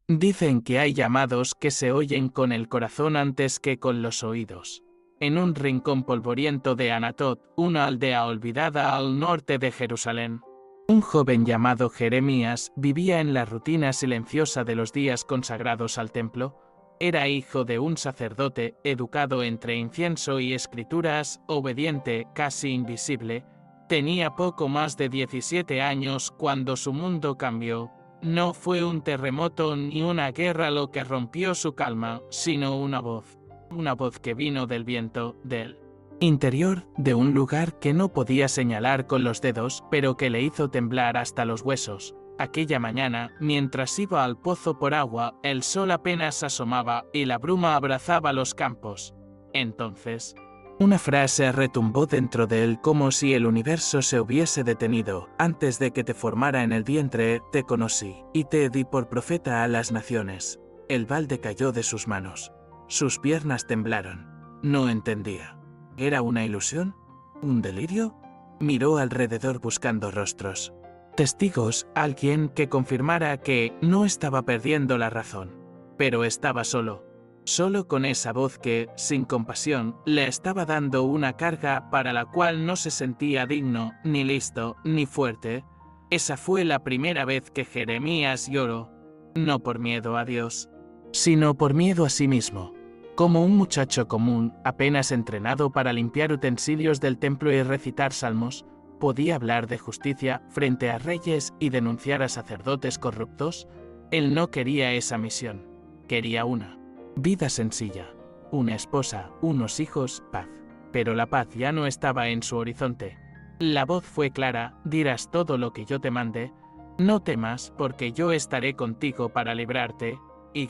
Dicen que hay llamados que se oyen con el corazón antes que con los oídos. En un rincón polvoriento de Anatot, una aldea olvidada al norte de Jerusalén, un joven llamado Jeremías vivía en la rutina silenciosa de los días consagrados al templo. Era hijo de un sacerdote, educado entre incienso y escrituras, obediente, casi invisible. Tenía poco más de 17 años cuando su mundo cambió. No fue un terremoto ni una guerra lo que rompió su calma, sino una voz que vino del viento, del interior, de un lugar que no podía señalar con los dedos, pero que le hizo temblar hasta los huesos. Aquella mañana, mientras iba al pozo por agua, el sol apenas asomaba y la bruma abrazaba los campos. Entonces, una frase retumbó dentro de él como si el universo se hubiese detenido. Antes de que te formara en el vientre, te conocí, y te di por profeta a las naciones. El balde cayó de sus manos. Sus piernas temblaron. No entendía. ¿Era una ilusión? ¿Un delirio? Miró alrededor buscando rostros. Testigos, alguien que confirmara que no estaba perdiendo la razón. Pero estaba solo. Solo con esa voz que, sin compasión, le estaba dando una carga para la cual no se sentía digno, ni listo, ni fuerte. Esa fue la primera vez que Jeremías lloró, no por miedo a Dios, sino por miedo a sí mismo. Como un muchacho común, apenas entrenado para limpiar utensilios del templo y recitar salmos, podía hablar de justicia frente a reyes y denunciar a sacerdotes corruptos. Él no quería esa misión, quería una vida sencilla, una esposa, unos hijos, paz. Pero la paz ya no estaba en su horizonte. La voz fue clara: dirás todo lo que yo te mande, no temas, porque yo estaré contigo para librarte. Y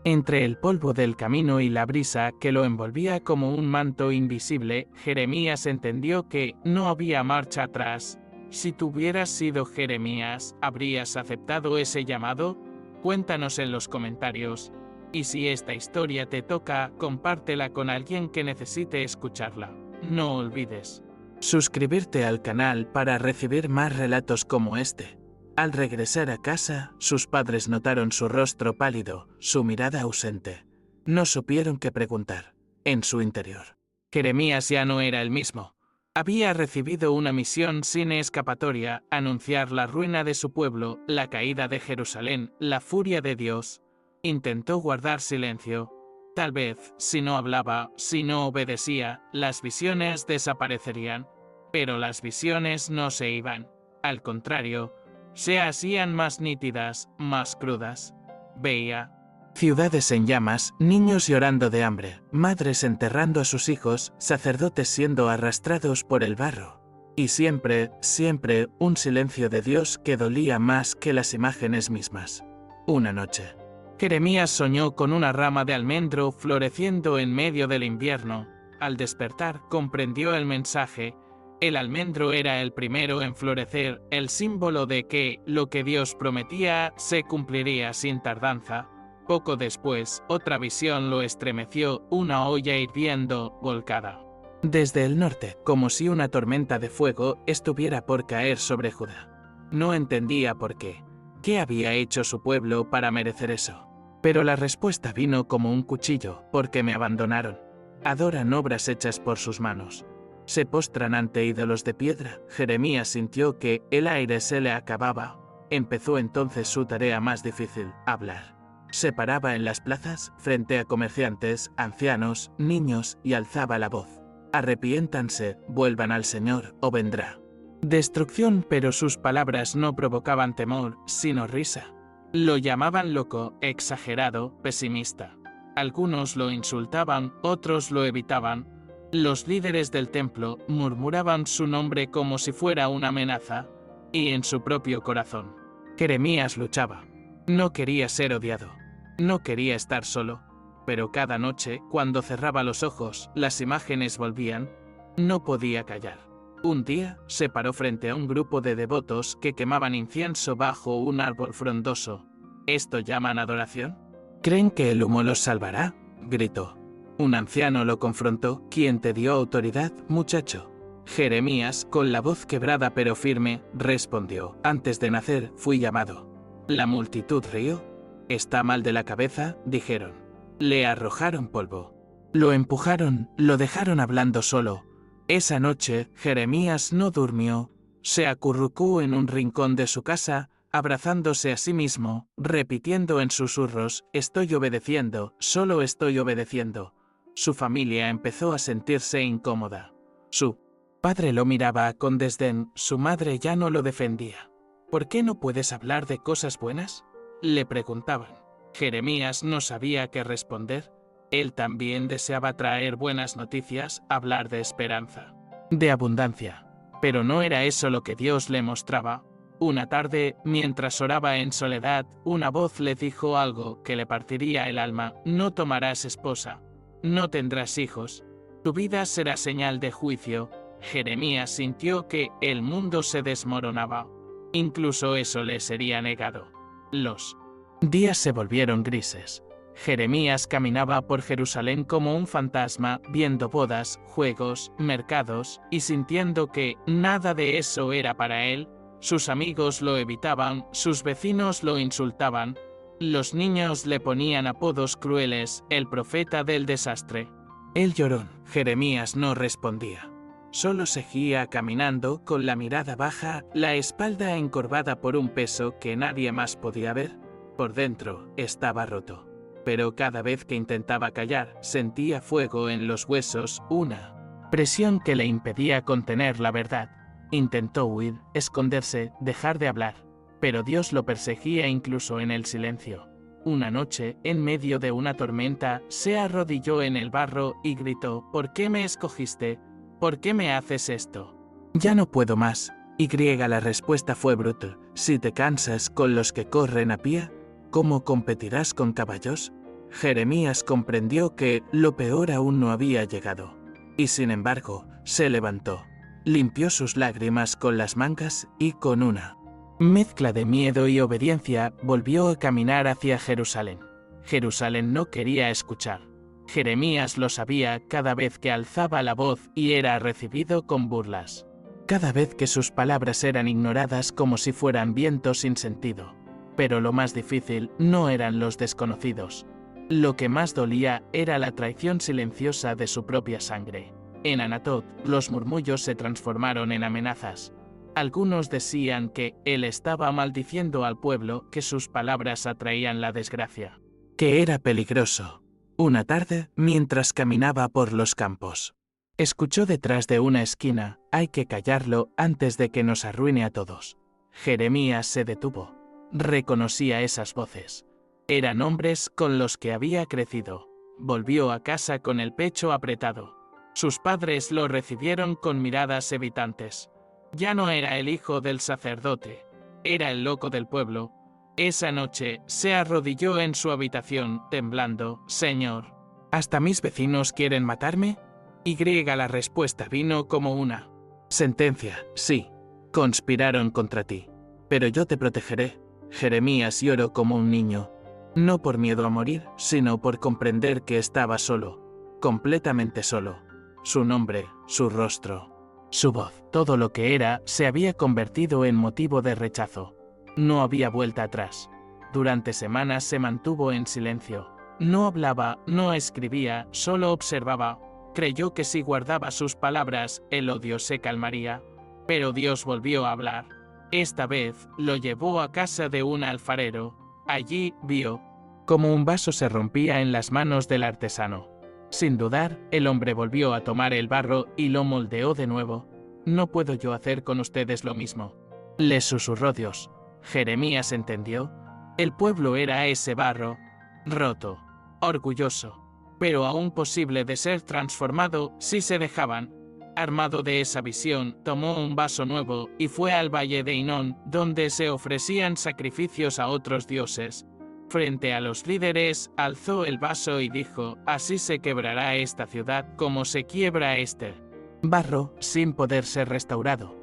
entre el polvo del camino y la brisa que lo envolvía como un manto invisible, Jeremías entendió que no había marcha atrás. Si tú hubieras sido Jeremías, ¿habrías aceptado ese llamado? Cuéntanos en los comentarios. Y si esta historia te toca, compártela con alguien que necesite escucharla. No olvides suscribirte al canal para recibir más relatos como este. Al regresar a casa, sus padres notaron su rostro pálido, su mirada ausente. No supieron qué preguntar. En su interior, Jeremías ya no era el mismo. Había recibido una misión sin escapatoria: anunciar la ruina de su pueblo, la caída de Jerusalén, la furia de Dios. Intentó guardar silencio. Tal vez, si no hablaba, si no obedecía, las visiones desaparecerían. Pero las visiones no se iban. Al contrario, se hacían más nítidas, más crudas. Veía ciudades en llamas, niños llorando de hambre, madres enterrando a sus hijos, sacerdotes siendo arrastrados por el barro. Y siempre, siempre, un silencio de Dios que dolía más que las imágenes mismas. Una noche, Jeremías soñó con una rama de almendro floreciendo en medio del invierno. Al despertar, comprendió el mensaje. El almendro era el primero en florecer, el símbolo de que lo que Dios prometía se cumpliría sin tardanza. Poco después, otra visión lo estremeció: una olla hirviendo, volcada desde el norte, como si una tormenta de fuego estuviera por caer sobre Judá. No entendía por qué. ¿Qué había hecho su pueblo para merecer eso? Pero la respuesta vino como un cuchillo: porque me abandonaron. Adoran obras hechas por sus manos. Se postran ante ídolos de piedra. Jeremías sintió que el aire se le acababa. Empezó entonces su tarea más difícil: hablar. Se paraba en las plazas, frente a comerciantes, ancianos, niños, y alzaba la voz: arrepiéntanse, vuelvan al Señor, o vendrá destrucción. Pero sus palabras no provocaban temor, sino risa. Lo llamaban loco, exagerado, pesimista. Algunos lo insultaban, otros lo evitaban. Los líderes del templo murmuraban su nombre como si fuera una amenaza. Y en su propio corazón, Jeremías luchaba. No quería ser odiado. No quería estar solo. Pero cada noche, cuando cerraba los ojos, las imágenes volvían. No podía callar. Un día, se paró frente a un grupo de devotos que quemaban incienso bajo un árbol frondoso. ¿Esto llaman adoración? ¿Creen que el humo los salvará?, gritó. Un anciano lo confrontó: ¿quién te dio autoridad, muchacho? Jeremías, con la voz quebrada pero firme, respondió: antes de nacer fui llamado. La multitud rió. «¿Está mal de la cabeza?», dijeron. Le arrojaron polvo. Lo empujaron, lo dejaron hablando solo. Esa noche, Jeremías no durmió. Se acurrucó en un rincón de su casa, abrazándose a sí mismo, repitiendo en susurros: «Estoy obedeciendo, solo estoy obedeciendo». Su familia empezó a sentirse incómoda. Su padre lo miraba con desdén, su madre ya no lo defendía. «¿Por qué no puedes hablar de cosas buenas?», le preguntaban. Jeremías no sabía qué responder. Él también deseaba traer buenas noticias, hablar de esperanza, de abundancia. Pero no era eso lo que Dios le mostraba. Una tarde, mientras oraba en soledad, una voz le dijo algo que le partiría el alma: «No tomarás esposa, no tendrás hijos, tu vida será señal de juicio». Jeremías sintió que el mundo se desmoronaba. Incluso eso le sería negado. Los días se volvieron grises. Jeremías caminaba por Jerusalén como un fantasma, viendo bodas, juegos, mercados, y sintiendo que nada de eso era para él. Sus amigos lo evitaban, sus vecinos lo insultaban. Los niños le ponían apodos crueles: «el profeta del desastre». Él lloró. Jeremías no respondía. Solo seguía caminando, con la mirada baja, la espalda encorvada por un peso que nadie más podía ver. Por dentro, estaba roto. Pero cada vez que intentaba callar, sentía fuego en los huesos, una presión que le impedía contener la verdad. Intentó huir, esconderse, dejar de hablar. Pero Dios lo perseguía incluso en el silencio. Una noche, en medio de una tormenta, se arrodilló en el barro y gritó: «¿Por qué me escogiste? ¿Por qué me haces esto? Ya no puedo más». La respuesta fue brutal: «Si te cansas con los que corren a pie, ¿cómo competirás con caballos?». Jeremías comprendió que lo peor aún no había llegado. Y sin embargo, se levantó. Limpió sus lágrimas con las mangas y, con una mezcla de miedo y obediencia, volvió a caminar hacia Jerusalén. Jerusalén no quería escuchar. Jeremías lo sabía cada vez que alzaba la voz y era recibido con burlas. Cada vez que sus palabras eran ignoradas como si fueran viento sin sentido. Pero lo más difícil no eran los desconocidos. Lo que más dolía era la traición silenciosa de su propia sangre. En Anatot, los murmullos se transformaron en amenazas. Algunos decían que él estaba maldiciendo al pueblo, que sus palabras atraían la desgracia, que era peligroso. Una tarde, mientras caminaba por los campos, escuchó detrás de una esquina: «Hay que callarlo antes de que nos arruine a todos». Jeremías se detuvo. Reconocía esas voces. Eran hombres con los que había crecido. Volvió a casa con el pecho apretado. Sus padres lo recibieron con miradas evitantes. Ya no era el hijo del sacerdote, era el loco del pueblo. Esa noche se arrodilló en su habitación, temblando: «Señor, ¿hasta mis vecinos quieren matarme?». La respuesta vino como una sentencia: «Sí, conspiraron contra ti, pero yo te protegeré». Jeremías lloró como un niño, no por miedo a morir, sino por comprender que estaba solo, completamente solo. Su nombre, su rostro, su voz, todo lo que era, se había convertido en motivo de rechazo. No había vuelta atrás. Durante semanas se mantuvo en silencio. No hablaba, no escribía, solo observaba. Creyó que si guardaba sus palabras, el odio se calmaría. Pero Dios volvió a hablar. Esta vez, lo llevó a casa de un alfarero. Allí vio cómo un vaso se rompía en las manos del artesano. Sin dudar, el hombre volvió a tomar el barro y lo moldeó de nuevo. «¿No puedo yo hacer con ustedes lo mismo?», le susurró Dios. Jeremías entendió. El pueblo era ese barro, roto, orgulloso, pero aún posible de ser transformado si se dejaban. Armado de esa visión, tomó un vaso nuevo y fue al valle de Hinón, donde se ofrecían sacrificios a otros dioses. Frente a los líderes, alzó el vaso y dijo: «Así se quebrará esta ciudad como se quiebra este barro, sin poder ser restaurado».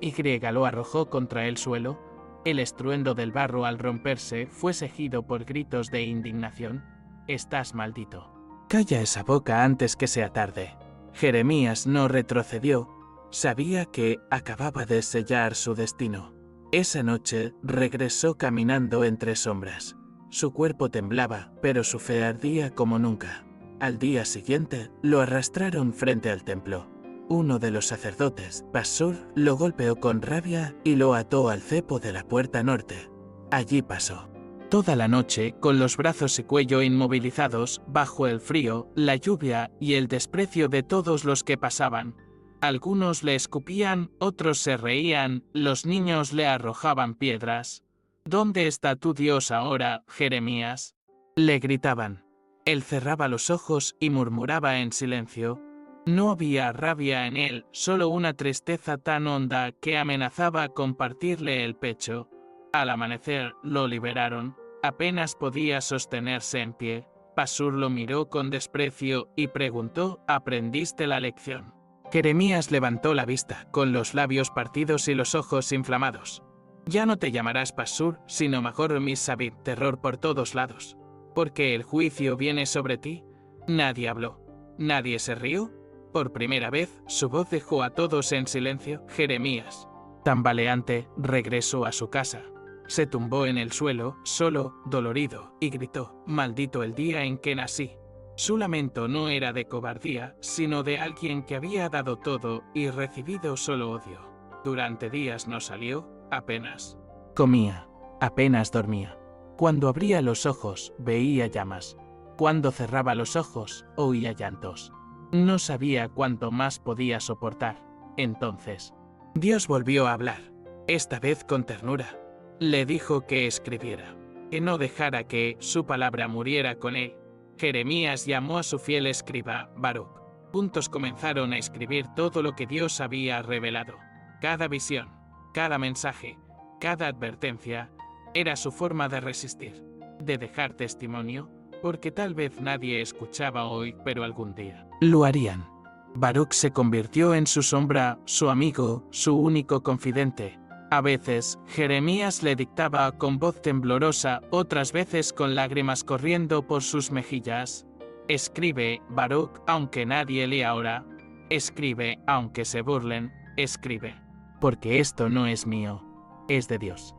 Lo arrojó contra el suelo. El estruendo del barro al romperse fue seguido por gritos de indignación. «Estás maldito. Calla esa boca antes que sea tarde». Jeremías no retrocedió. Sabía que acababa de sellar su destino. Esa noche regresó caminando entre sombras. Su cuerpo temblaba, pero su fe ardía como nunca. Al día siguiente, lo arrastraron frente al templo. Uno de los sacerdotes, Pasur, lo golpeó con rabia y lo ató al cepo de la puerta norte. Allí pasó toda la noche, con los brazos y cuello inmovilizados, bajo el frío, la lluvia y el desprecio de todos los que pasaban. Algunos le escupían, otros se reían, los niños le arrojaban piedras. ¿Dónde está tu Dios ahora, Jeremías?, le gritaban. Él cerraba los ojos y murmuraba en silencio. No había rabia en él, solo una tristeza tan honda que amenazaba con partirle el pecho. Al amanecer, lo liberaron. Apenas podía sostenerse en pie. Pasur lo miró con desprecio y preguntó: ¿aprendiste la lección? Jeremías levantó la vista, con los labios partidos y los ojos inflamados. Ya no te llamarás Pasur, sino Major Misabib, terror por todos lados. Porque el juicio viene sobre ti. Nadie habló. Nadie se rió. Por primera vez, su voz dejó a todos en silencio. Jeremías, tambaleante, regresó a su casa. Se tumbó en el suelo, solo, dolorido, y gritó: «Maldito el día en que nací». Su lamento no era de cobardía, sino de alguien que había dado todo y recibido solo odio. Durante días no salió, apenas comía, apenas dormía. Cuando abría los ojos, veía llamas. Cuando cerraba los ojos, oía llantos. No sabía cuánto más podía soportar. Entonces, Dios volvió a hablar, esta vez con ternura. Le dijo que escribiera, que no dejara que su palabra muriera con él. Jeremías llamó a su fiel escriba, Baruch. Juntos comenzaron a escribir todo lo que Dios había revelado. Cada visión, cada mensaje, cada advertencia, era su forma de resistir, de dejar testimonio, porque tal vez nadie escuchaba hoy, pero algún día lo harían. Baruch se convirtió en su sombra, su amigo, su único confidente. A veces, Jeremías le dictaba con voz temblorosa, otras veces con lágrimas corriendo por sus mejillas. Escribe, Baruch, aunque nadie lea ahora. Escribe, aunque se burlen. Escribe. Porque esto no es mío, es de Dios.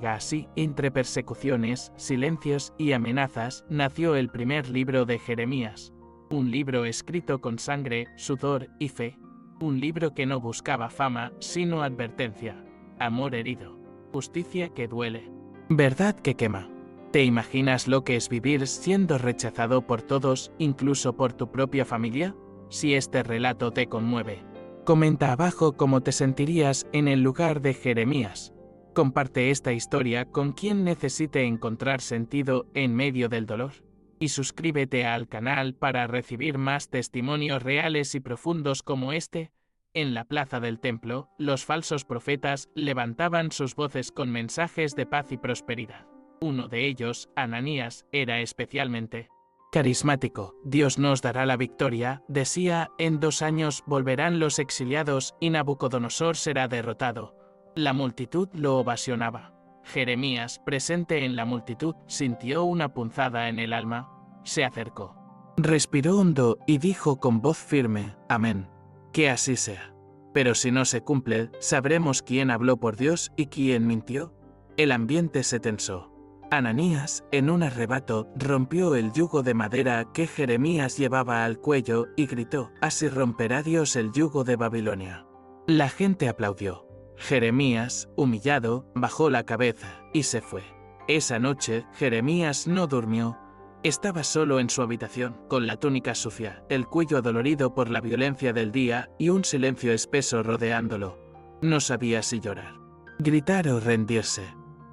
Así, entre persecuciones, silencios y amenazas, nació el primer libro de Jeremías. Un libro escrito con sangre, sudor y fe. Un libro que no buscaba fama, sino advertencia. Amor herido. Justicia que duele. Verdad que quema. ¿Te imaginas lo que es vivir siendo rechazado por todos, incluso por tu propia familia? Si este relato te conmueve, comenta abajo cómo te sentirías en el lugar de Jeremías. Comparte esta historia con quien necesite encontrar sentido en medio del dolor. Y suscríbete al canal para recibir más testimonios reales y profundos como este. En la plaza del templo, los falsos profetas levantaban sus voces con mensajes de paz y prosperidad. Uno de ellos, Ananías, era especialmente carismático. Dios nos dará la victoria, decía, en 2 años volverán los exiliados y Nabucodonosor será derrotado. La multitud lo ovacionaba. Jeremías, presente en la multitud, sintió una punzada en el alma. Se acercó. Respiró hondo y dijo con voz firme: «Amén. Que así sea. Pero si no se cumple, sabremos quién habló por Dios y quién mintió». El ambiente se tensó. Ananías, en un arrebato, rompió el yugo de madera que Jeremías llevaba al cuello y gritó: «Así romperá Dios el yugo de Babilonia». La gente aplaudió. Jeremías, humillado, bajó la cabeza y se fue. Esa noche, Jeremías no durmió. Estaba solo en su habitación, con la túnica sucia, el cuello dolorido por la violencia del día y un silencio espeso rodeándolo. No sabía si llorar, gritar o rendirse.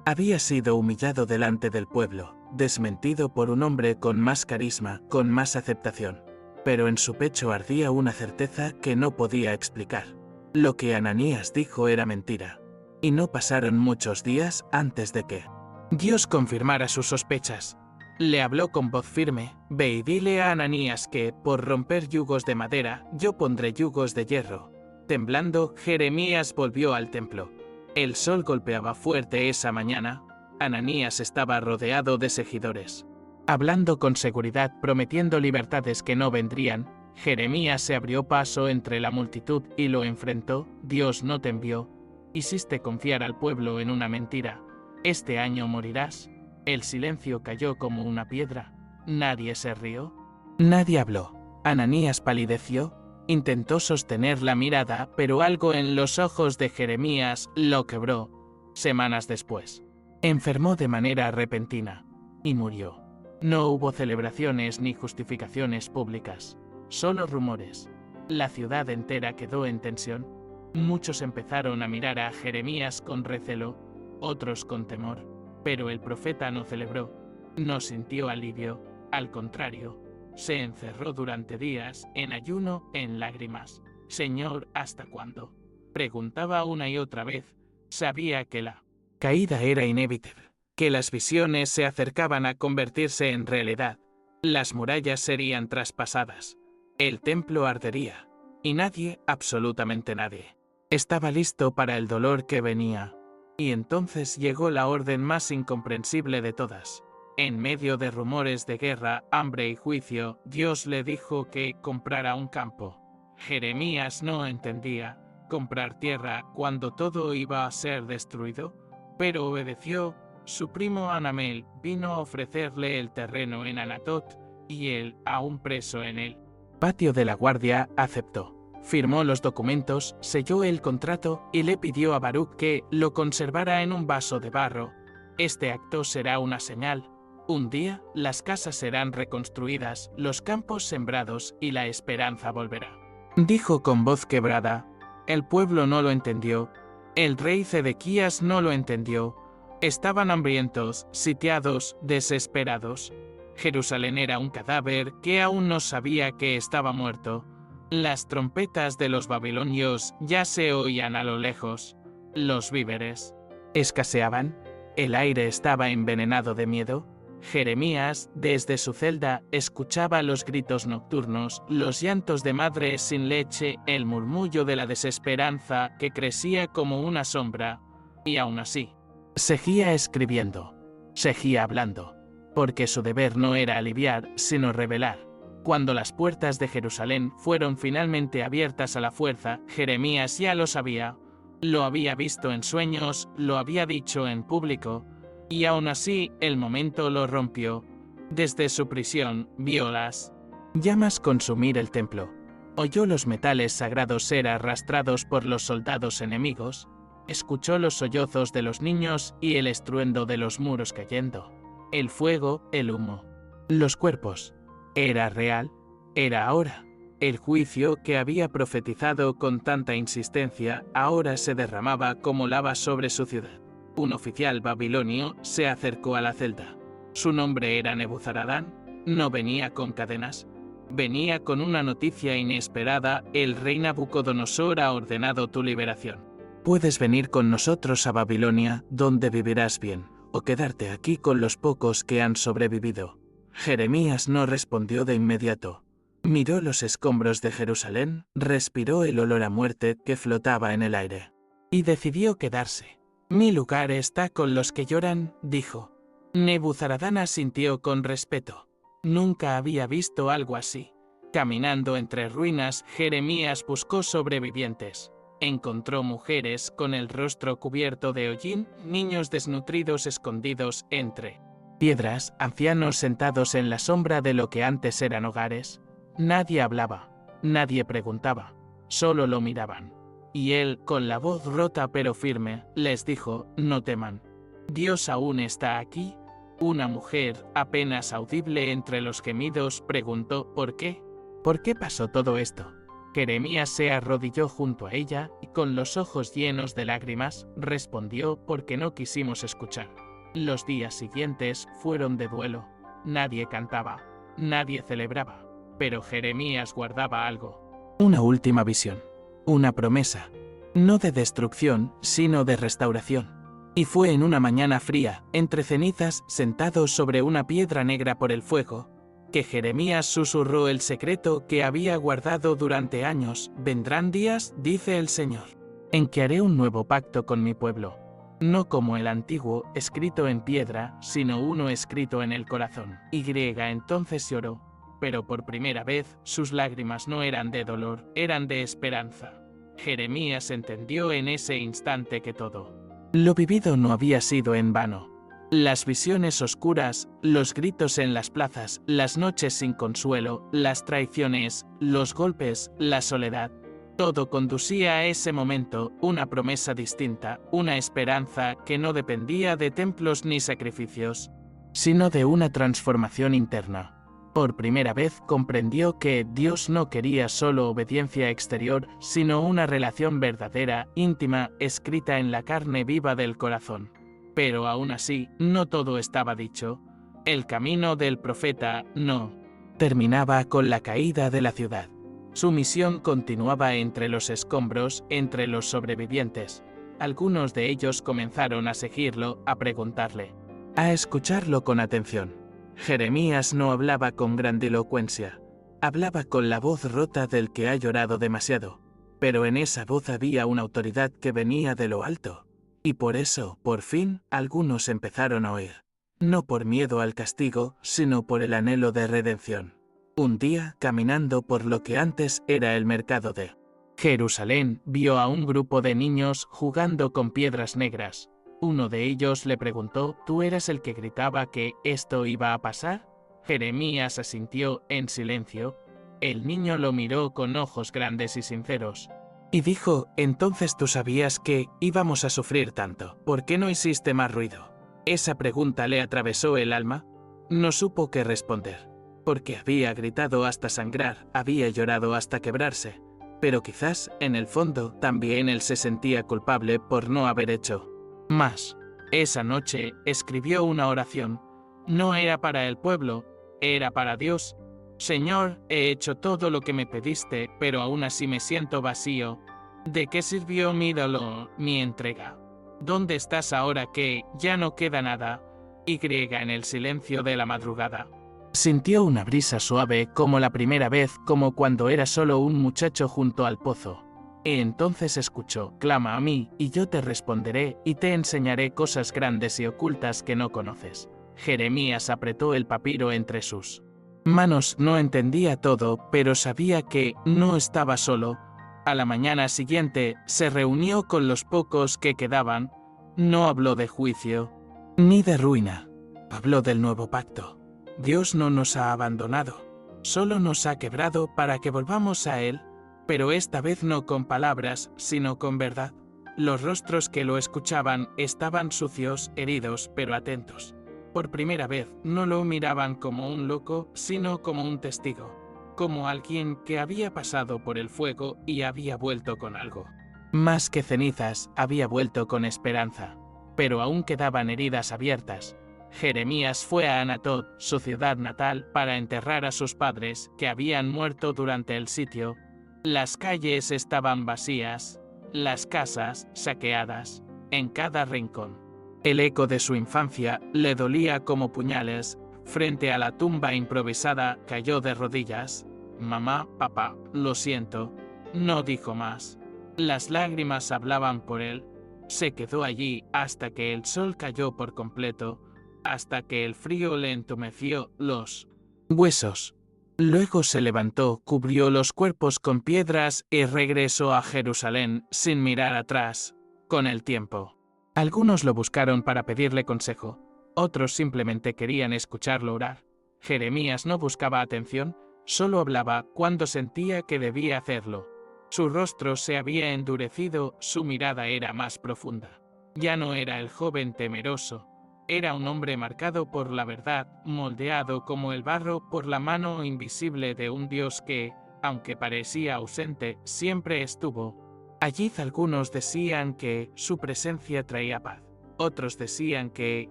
Había sido humillado delante del pueblo, desmentido por un hombre con más carisma, con más aceptación. Pero en su pecho ardía una certeza que no podía explicar. Lo que Ananías dijo era mentira. Y no pasaron muchos días antes de que Dios confirmara sus sospechas. Le habló con voz firme: «Ve y dile a Ananías que, por romper yugos de madera, yo pondré yugos de hierro». Temblando, Jeremías volvió al templo. El sol golpeaba fuerte esa mañana. Ananías estaba rodeado de seguidores. Hablando con seguridad, prometiendo libertades que no vendrían, Jeremías se abrió paso entre la multitud y lo enfrentó. «Dios no te envió. Hiciste confiar al pueblo en una mentira. Este año morirás». El silencio cayó como una piedra. Nadie se rió. Nadie habló. Ananías palideció. Intentó sostener la mirada, pero algo en los ojos de Jeremías lo quebró. Semanas después, enfermó de manera repentina y murió. No hubo celebraciones ni justificaciones públicas, solo rumores. La ciudad entera quedó en tensión. Muchos empezaron a mirar a Jeremías con recelo, otros con temor, pero el profeta no celebró, no sintió alivio, al contrario, se encerró durante días, en ayuno, en lágrimas. «Señor, ¿hasta cuándo?», preguntaba una y otra vez. Sabía que la caída era inevitable, que las visiones se acercaban a convertirse en realidad. Las murallas serían traspasadas, el templo ardería, y nadie, absolutamente nadie, estaba listo para el dolor que venía. Y entonces llegó la orden más incomprensible de todas. En medio de rumores de guerra, hambre y juicio, Dios le dijo que comprara un campo. Jeremías no entendía. ¿Comprar tierra cuando todo iba a ser destruido? Pero obedeció. Su primo Anamel vino a ofrecerle el terreno en Anatot, y él, aún preso en el patio de la guardia, aceptó. Firmó los documentos, selló el contrato y le pidió a Baruch que lo conservara en un vaso de barro. Este acto será una señal. Un día, las casas serán reconstruidas, los campos sembrados y la esperanza volverá. Dijo con voz quebrada. El pueblo no lo entendió. El rey Zedequías no lo entendió. Estaban hambrientos, sitiados, desesperados. Jerusalén era un cadáver que aún no sabía que estaba muerto. Las trompetas de los babilonios ya se oían a lo lejos. Los víveres escaseaban. El aire estaba envenenado de miedo. Jeremías, desde su celda, escuchaba los gritos nocturnos, los llantos de madres sin leche, el murmullo de la desesperanza que crecía como una sombra. Y aún así, seguía escribiendo, seguía hablando, porque su deber no era aliviar, sino revelar. Cuando las puertas de Jerusalén fueron finalmente abiertas a la fuerza, Jeremías ya lo sabía. Lo había visto en sueños, lo había dicho en público, y aún así el momento lo rompió. Desde su prisión, vio las llamas consumir el templo. Oyó los metales sagrados ser arrastrados por los soldados enemigos. Escuchó los sollozos de los niños y el estruendo de los muros cayendo. El fuego, el humo, los cuerpos. ¿Era real? Era ahora. El juicio que había profetizado con tanta insistencia ahora se derramaba como lava sobre su ciudad. Un oficial babilonio se acercó a la celda. Su nombre era Nebuzaradán. No venía con cadenas. Venía con una noticia inesperada. El rey Nabucodonosor ha ordenado tu liberación. Puedes venir con nosotros a Babilonia, donde vivirás bien, o quedarte aquí con los pocos que han sobrevivido. Jeremías no respondió de inmediato. Miró los escombros de Jerusalén, respiró el olor a muerte que flotaba en el aire. Y decidió quedarse. Mi lugar está con los que lloran, dijo. Nebuzaradán asintió con respeto. Nunca había visto algo así. Caminando entre ruinas, Jeremías buscó sobrevivientes. Encontró mujeres con el rostro cubierto de hollín, niños desnutridos escondidos entre piedras, ancianos sentados en la sombra de lo que antes eran hogares. Nadie hablaba, nadie preguntaba, solo lo miraban. Y él, con la voz rota pero firme, les dijo, no teman. Dios aún está aquí. Una mujer, apenas audible entre los gemidos, preguntó, ¿por qué? ¿Por qué pasó todo esto? Jeremías se arrodilló junto a ella y con los ojos llenos de lágrimas, respondió, porque no quisimos escuchar. Los días siguientes fueron de duelo. Nadie cantaba, nadie celebraba, pero Jeremías guardaba algo. Una última visión, una promesa, no de destrucción, sino de restauración. Y fue en una mañana fría, entre cenizas, sentado sobre una piedra negra por el fuego, que Jeremías susurró el secreto que había guardado durante años. Vendrán días, dice el Señor, en que haré un nuevo pacto con mi pueblo. No como el antiguo, escrito en piedra, sino uno escrito en el corazón. Y entonces lloró, pero por primera vez sus lágrimas no eran de dolor, eran de esperanza. Jeremías entendió en ese instante que todo lo vivido no había sido en vano. Las visiones oscuras, los gritos en las plazas, las noches sin consuelo, las traiciones, los golpes, la soledad. Todo conducía a ese momento, una promesa distinta, una esperanza que no dependía de templos ni sacrificios, sino de una transformación interna. Por primera vez comprendió que Dios no quería solo obediencia exterior, sino una relación verdadera, íntima, escrita en la carne viva del corazón. Pero aún así, no todo estaba dicho. El camino del profeta no terminaba con la caída de la ciudad. Su misión continuaba entre los escombros, entre los sobrevivientes. Algunos de ellos comenzaron a seguirlo, a preguntarle, a escucharlo con atención. Jeremías no hablaba con grandilocuencia. Hablaba con la voz rota del que ha llorado demasiado. Pero en esa voz había una autoridad que venía de lo alto. Y por eso, por fin, algunos empezaron a oír. No por miedo al castigo, sino por el anhelo de redención. Un día, caminando por lo que antes era el mercado de Jerusalén, vio a un grupo de niños jugando con piedras negras. Uno de ellos le preguntó, ¿tú eras el que gritaba que esto iba a pasar? Jeremías asintió en silencio. El niño lo miró con ojos grandes y sinceros. Y dijo, entonces tú sabías que íbamos a sufrir tanto. ¿Por qué no hiciste más ruido? Esa pregunta le atravesó el alma. No supo qué responder. Porque había gritado hasta sangrar, había llorado hasta quebrarse. Pero quizás, en el fondo, también él se sentía culpable por no haber hecho más. Esa noche, escribió una oración. No era para el pueblo, era para Dios. Señor, he hecho todo lo que me pediste, pero aún así me siento vacío. ¿De qué sirvió mi dolor, mi entrega? ¿Dónde estás ahora que ya no queda nada? Y en el silencio de la madrugada. Sintió una brisa suave como la primera vez, como cuando era solo un muchacho junto al pozo. Y entonces escuchó, clama a mí, y yo te responderé, y te enseñaré cosas grandes y ocultas que no conoces. Jeremías apretó el papiro entre sus manos, no entendía todo, pero sabía que no estaba solo. A la mañana siguiente, se reunió con los pocos que quedaban. No habló de juicio, ni de ruina. Habló del nuevo pacto. Dios no nos ha abandonado, solo nos ha quebrado para que volvamos a Él, pero esta vez no con palabras, sino con verdad. Los rostros que lo escuchaban estaban sucios, heridos, pero atentos. Por primera vez, no lo miraban como un loco, sino como un testigo, como alguien que había pasado por el fuego y había vuelto con algo. Más que cenizas, había vuelto con esperanza, pero aún quedaban heridas abiertas. Jeremías fue a Anatot, su ciudad natal, para enterrar a sus padres, que habían muerto durante el sitio. Las calles estaban vacías, las casas saqueadas, en cada rincón. El eco de su infancia le dolía como puñales. Frente a la tumba improvisada, cayó de rodillas. Mamá, papá, lo siento. No dijo más. Las lágrimas hablaban por él. Se quedó allí hasta que el sol cayó por completo, hasta que el frío le entumeció los huesos. Luego se levantó, cubrió los cuerpos con piedras y regresó a Jerusalén sin mirar atrás. Con el tiempo, algunos lo buscaron para pedirle consejo, otros simplemente querían escucharlo orar. Jeremías no buscaba atención, solo hablaba cuando sentía que debía hacerlo. Su rostro se había endurecido, su mirada era más profunda. Ya no era el joven temeroso. Era un hombre marcado por la verdad, moldeado como el barro por la mano invisible de un Dios que, aunque parecía ausente, siempre estuvo. Allí algunos decían que su presencia traía paz. Otros decían que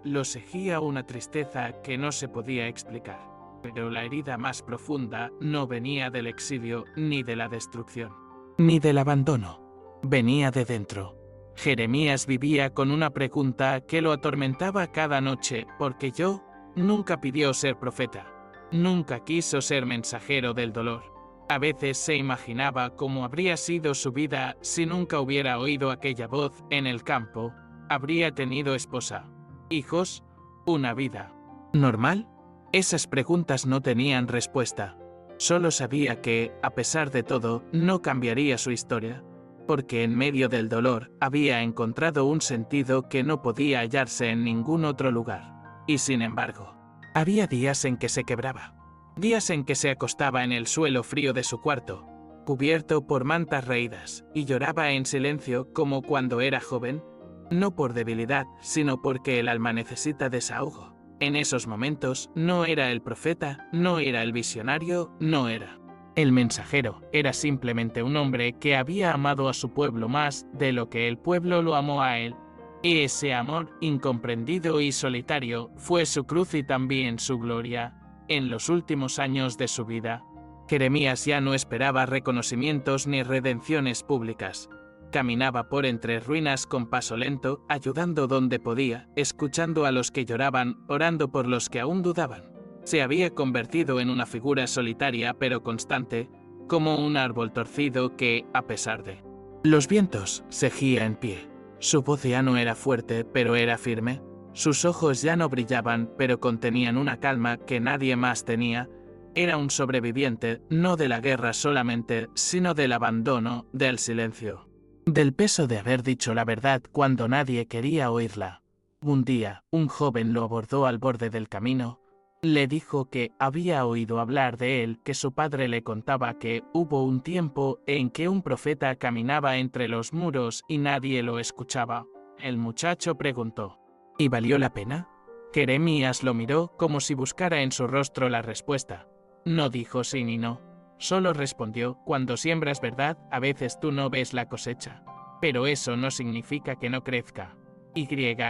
lo seguía una tristeza que no se podía explicar. Pero la herida más profunda no venía del exilio, ni de la destrucción, ni del abandono. Venía de dentro. Jeremías vivía con una pregunta que lo atormentaba cada noche, porque yo nunca pidió ser profeta. Nunca quiso ser mensajero del dolor. A veces se imaginaba cómo habría sido su vida si nunca hubiera oído aquella voz en el campo. Habría tenido esposa, hijos, una vida normal. Esas preguntas no tenían respuesta. Solo sabía que, a pesar de todo, no cambiaría su historia. porque en medio del dolor había encontrado un sentido que no podía hallarse en ningún otro lugar. Y sin embargo, había días en que se quebraba, días en que se acostaba en el suelo frío de su cuarto, cubierto por mantas raídas, y lloraba en silencio como cuando era joven, no por debilidad, sino porque el alma necesita desahogo. En esos momentos no era el profeta, no era el visionario, no era el mensajero, era simplemente un hombre que había amado a su pueblo más de lo que el pueblo lo amó a él. Y ese amor, incomprendido y solitario, fue su cruz y también su gloria. En los últimos años de su vida, Jeremías ya no esperaba reconocimientos ni redenciones públicas. Caminaba por entre ruinas con paso lento, ayudando donde podía, escuchando a los que lloraban, orando por los que aún dudaban. Se había convertido en una figura solitaria pero constante, como un árbol torcido que, a pesar de los vientos, seguía en pie. Su voz ya no era fuerte, pero era firme. Sus ojos ya no brillaban, pero contenían una calma que nadie más tenía. Era un sobreviviente, no de la guerra solamente, sino del abandono, del silencio, del peso de haber dicho la verdad cuando nadie quería oírla. Un día, un joven lo abordó al borde del camino. Le dijo que había oído hablar de él, que su padre le contaba que hubo un tiempo en que un profeta caminaba entre los muros y nadie lo escuchaba. El muchacho preguntó, ¿y valió la pena? Jeremías lo miró como si buscara en su rostro la respuesta. No dijo sí ni no. Solo respondió, cuando siembras verdad, a veces tú no ves la cosecha. Pero eso no significa que no crezca. Y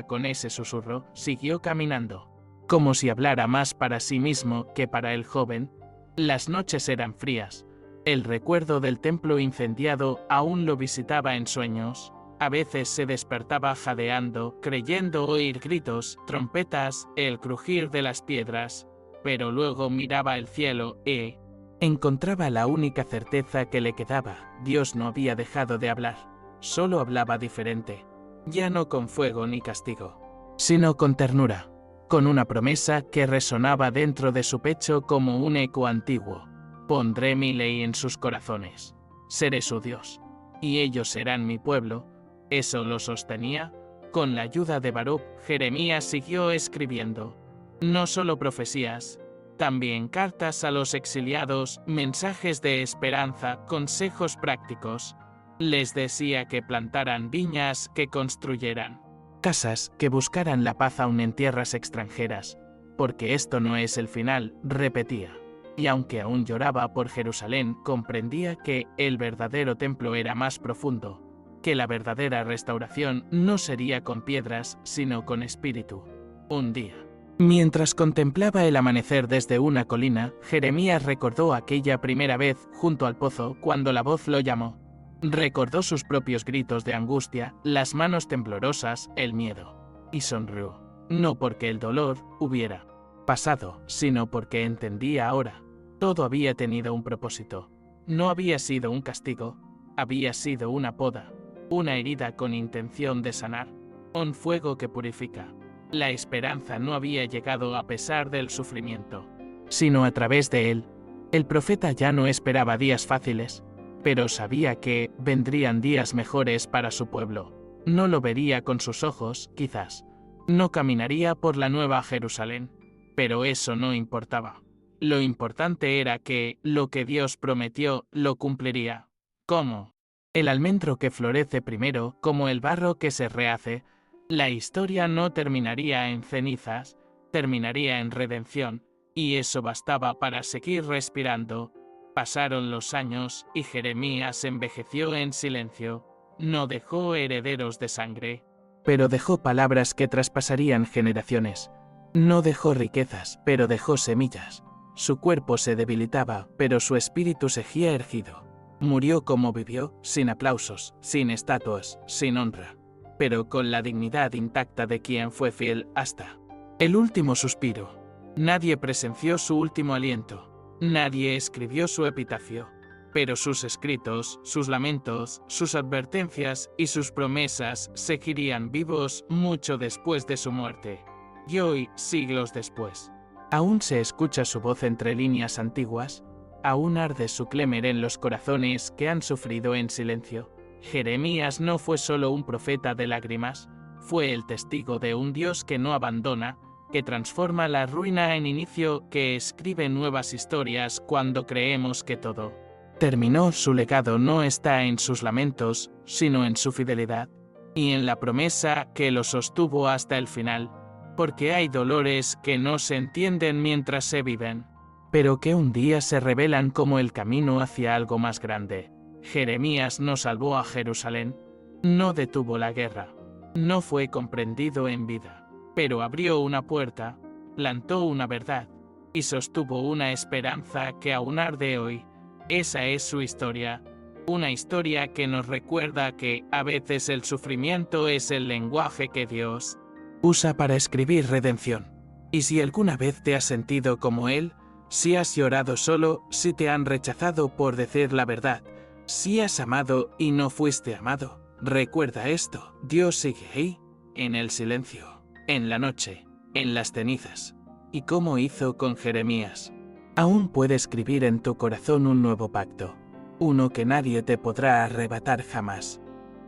con ese susurro, siguió caminando, como si hablara más para sí mismo que para el joven. Las noches eran frías. El recuerdo del templo incendiado aún lo visitaba en sueños. A veces se despertaba jadeando, creyendo oír gritos, trompetas, el crujir de las piedras. Pero luego miraba el cielo y encontraba la única certeza que le quedaba. Dios no había dejado de hablar. Solo hablaba diferente. Ya no con fuego ni castigo, sino con ternura, con una promesa que resonaba dentro de su pecho como un eco antiguo. Pondré mi ley en sus corazones. Seré su Dios. Y ellos serán mi pueblo. Eso lo sostenía. Con la ayuda de Baruch, Jeremías siguió escribiendo. No solo profecías, también cartas a los exiliados, mensajes de esperanza, consejos prácticos. Les decía que plantaran viñas, que construyeran casas, que buscaran la paz aún en tierras extranjeras, porque esto no es el final, repetía. Y aunque aún lloraba por Jerusalén, comprendía que el verdadero templo era más profundo, que la verdadera restauración no sería con piedras, sino con espíritu. Un día, mientras contemplaba el amanecer desde una colina, Jeremías recordó aquella primera vez junto al pozo cuando la voz lo llamó. Recordó sus propios gritos de angustia, las manos temblorosas, el miedo. Y sonrió. No porque el dolor hubiera pasado, sino porque entendía ahora. Todo había tenido un propósito. No había sido un castigo, había sido una poda, una herida con intención de sanar, un fuego que purifica. La esperanza no había llegado a pesar del sufrimiento, sino a través de él. El profeta ya no esperaba días fáciles, pero sabía que vendrían días mejores para su pueblo. No lo vería con sus ojos, quizás. No caminaría por la nueva Jerusalén, pero eso no importaba. Lo importante era que lo que Dios prometió lo cumpliría. ¿Cómo? El almendro que florece primero, como el barro que se rehace. La historia no terminaría en cenizas, terminaría en redención, y eso bastaba para seguir respirando. Pasaron los años y Jeremías envejeció en silencio. No dejó herederos de sangre, pero dejó palabras que traspasarían generaciones. No dejó riquezas, pero dejó semillas. Su cuerpo se debilitaba, pero su espíritu seguía erguido. Murió como vivió, sin aplausos, sin estatuas, sin honra, pero con la dignidad intacta de quien fue fiel hasta el último suspiro. Nadie presenció su último aliento. Nadie escribió su epitafio, pero sus escritos, sus lamentos, sus advertencias y sus promesas seguirían vivos mucho después de su muerte. Y hoy, siglos después, aún se escucha su voz entre líneas antiguas, aún arde su clémer en los corazones que han sufrido en silencio. Jeremías no fue solo un profeta de lágrimas, fue el testigo de un Dios que no abandona, que transforma la ruina en inicio, que escribe nuevas historias cuando creemos que todo terminó. Su legado no está en sus lamentos, sino en su fidelidad, y en la promesa que lo sostuvo hasta el final, porque hay dolores que no se entienden mientras se viven, pero que un día se revelan como el camino hacia algo más grande. Jeremías no salvó a Jerusalén, no detuvo la guerra, no fue comprendido en vida, pero abrió una puerta, plantó una verdad, y sostuvo una esperanza que aún arde hoy. Esa es su historia, una historia que nos recuerda que, a veces, el sufrimiento es el lenguaje que Dios usa para escribir redención. Y si alguna vez te has sentido como Él, si has llorado solo, si te han rechazado por decir la verdad, si has amado y no fuiste amado, recuerda esto: Dios sigue ahí, en el silencio, en la noche, en las cenizas. Y como hizo con Jeremías, aún puede escribir en tu corazón un nuevo pacto, uno que nadie te podrá arrebatar jamás.